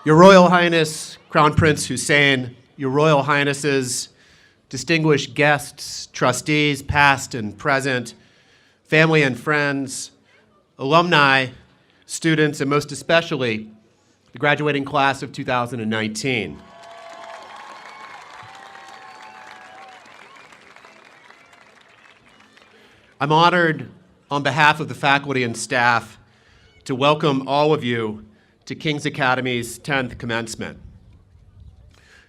Your Royal Highness, Crown Prince Hussein, Your Royal Highnesses, distinguished guests, trustees, past and present, family and friends, alumni, students, and most especially the graduating class of 2019. I'm honored on behalf of the faculty and staff to welcome all of you to King's Academy's 10th commencement.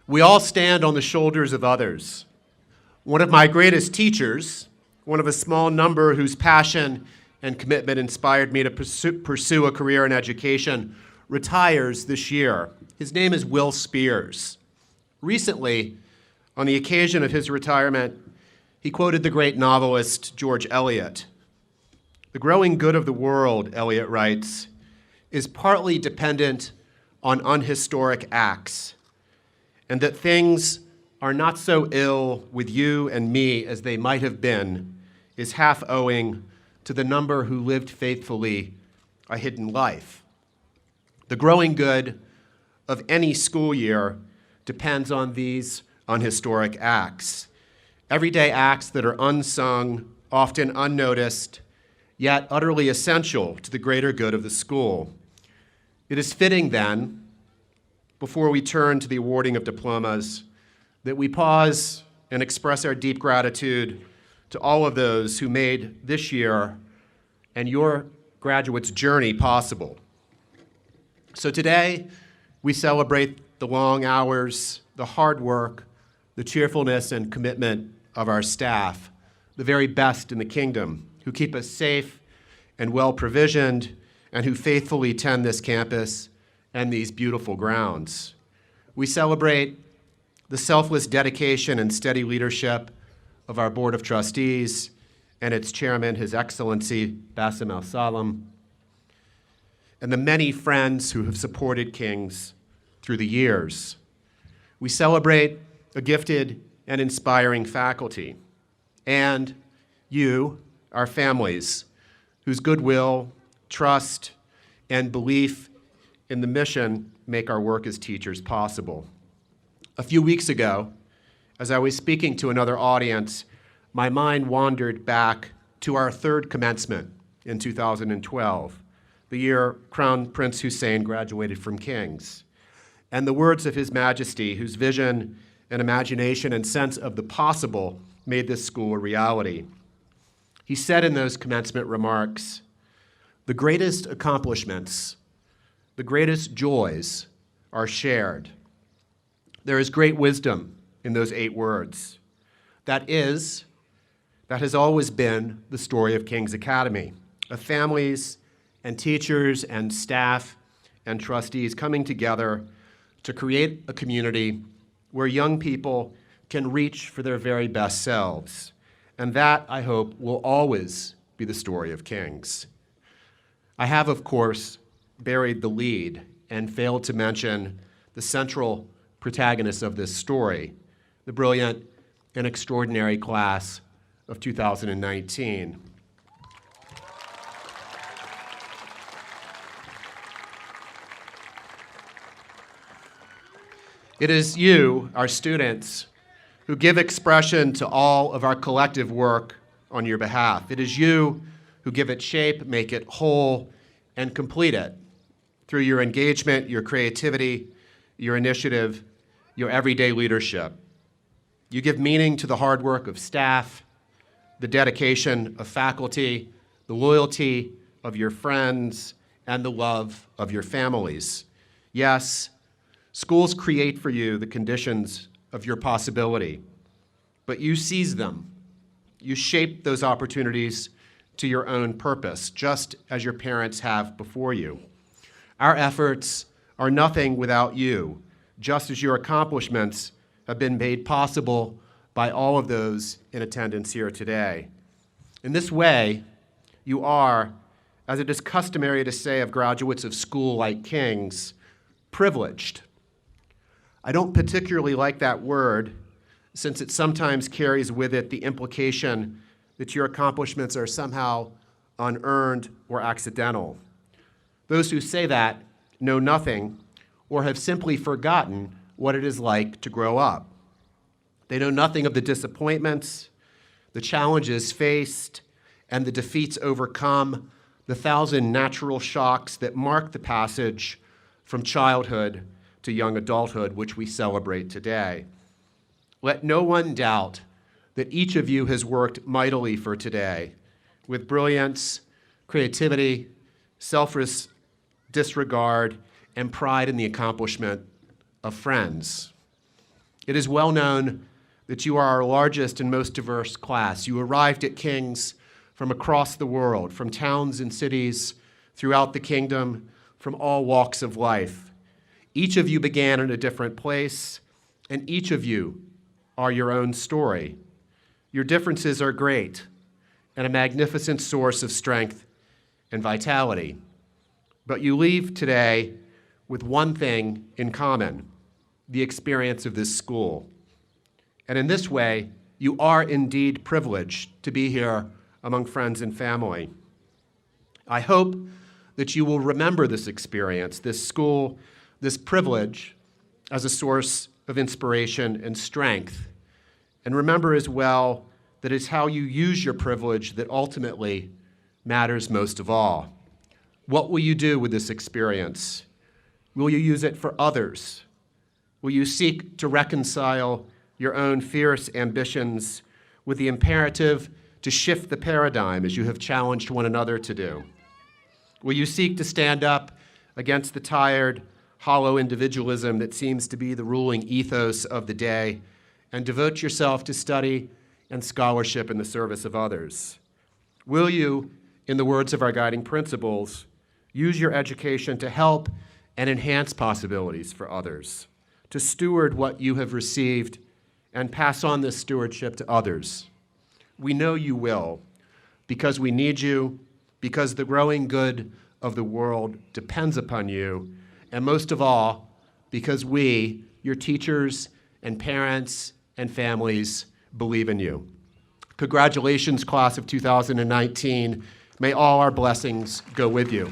We all stand on the shoulders of others. One of my greatest teachers, one of a small number whose passion and commitment inspired me to pursue a career in education, retires this year. His name is Will Spears. Recently, on the occasion of his retirement, he quoted the great novelist George Eliot. "The growing good of the world," Eliot writes, "is partly dependent on unhistoric acts, and that things are not so ill with you and me as they might have been is half owing to the number who lived faithfully a hidden life. The growing good of any school year depends on these unhistoric acts, everyday acts that are unsung, often unnoticed, yet utterly essential to the greater good of the school. It is fitting then, before we turn to the awarding of diplomas, that we pause and express our deep gratitude to all of those who made this year and your graduates' journey possible. So today, we celebrate the long hours, the hard work, the cheerfulness and commitment of our staff, the very best in the kingdom, who keep us safe and well-provisioned, and who faithfully tend this campus and these beautiful grounds. We celebrate the selfless dedication and steady leadership of our Board of Trustees and its chairman, His Excellency Bassem Al-Salam, and the many friends who have supported King's through the years. We celebrate a gifted and inspiring faculty, and you, our families, whose goodwill, trust, and belief in the mission make our work as teachers possible. A few weeks ago, as I was speaking to another audience, my mind wandered back to our third commencement in 2012, the year Crown Prince Hussein graduated from King's, and the words of His Majesty, whose vision and imagination and sense of the possible made this school a reality. He said in those commencement remarks, "The greatest accomplishments, the greatest joys are shared." There is great wisdom in those 8 words. That has always been the story of King's Academy, of families and teachers and staff and trustees coming together to create a community where young people can reach for their very best selves. And that, I hope, will always be the story of King's. I have, of course, buried the lead and failed to mention the central protagonist of this story, the brilliant and extraordinary class of 2019. It is you, our students, who give expression to all of our collective work on your behalf. It is you who give it shape, make it whole, and complete it through your engagement, your creativity, your initiative, your everyday leadership. You give meaning to the hard work of staff, the dedication of faculty, the loyalty of your friends, and the love of your families. Yes, schools create for you the conditions of your possibility, but you seize them. You shape those opportunities to your own purpose, just as your parents have before you. Our efforts are nothing without you, just as your accomplishments have been made possible by all of those in attendance here today. In this way, you are, as it is customary to say of graduates of school like King's, privileged. I don't particularly like that word, since it sometimes carries with it the implication that your accomplishments are somehow unearned or accidental. Those who say that know nothing or have simply forgotten what it is like to grow up. They know nothing of the disappointments, the challenges faced, and the defeats overcome, the 1,000 natural shocks that mark the passage from childhood to young adulthood, which we celebrate today. Let no one doubt that each of you has worked mightily for today with brilliance, creativity, selfless disregard, and pride in the accomplishment of friends. It is well known that you are our largest and most diverse class. You arrived at King's from across the world, from towns and cities throughout the kingdom, from all walks of life. Each of you began in a different place, and each of you are your own story. Your differences are great and a magnificent source of strength and vitality. But you leave today with one thing in common: the experience of this school. And in this way, you are indeed privileged to be here among friends and family. I hope that you will remember this experience, this school, this privilege as a source of inspiration and strength. And remember as well that it's how you use your privilege that ultimately matters most of all. What will you do with this experience? Will you use it for others? Will you seek to reconcile your own fierce ambitions with the imperative to shift the paradigm as you have challenged one another to do? Will you seek to stand up against the tired, hollow individualism that seems to be the ruling ethos of the day and devote yourself to study and scholarship in the service of others? Will you, in the words of our guiding principles, use your education to help and enhance possibilities for others, to steward what you have received and pass on this stewardship to others? We know you will, because we need you, because the growing good of the world depends upon you, and most of all, because we, your teachers and parents and families, believe in you. Congratulations, class of 2019. May all our blessings go with you.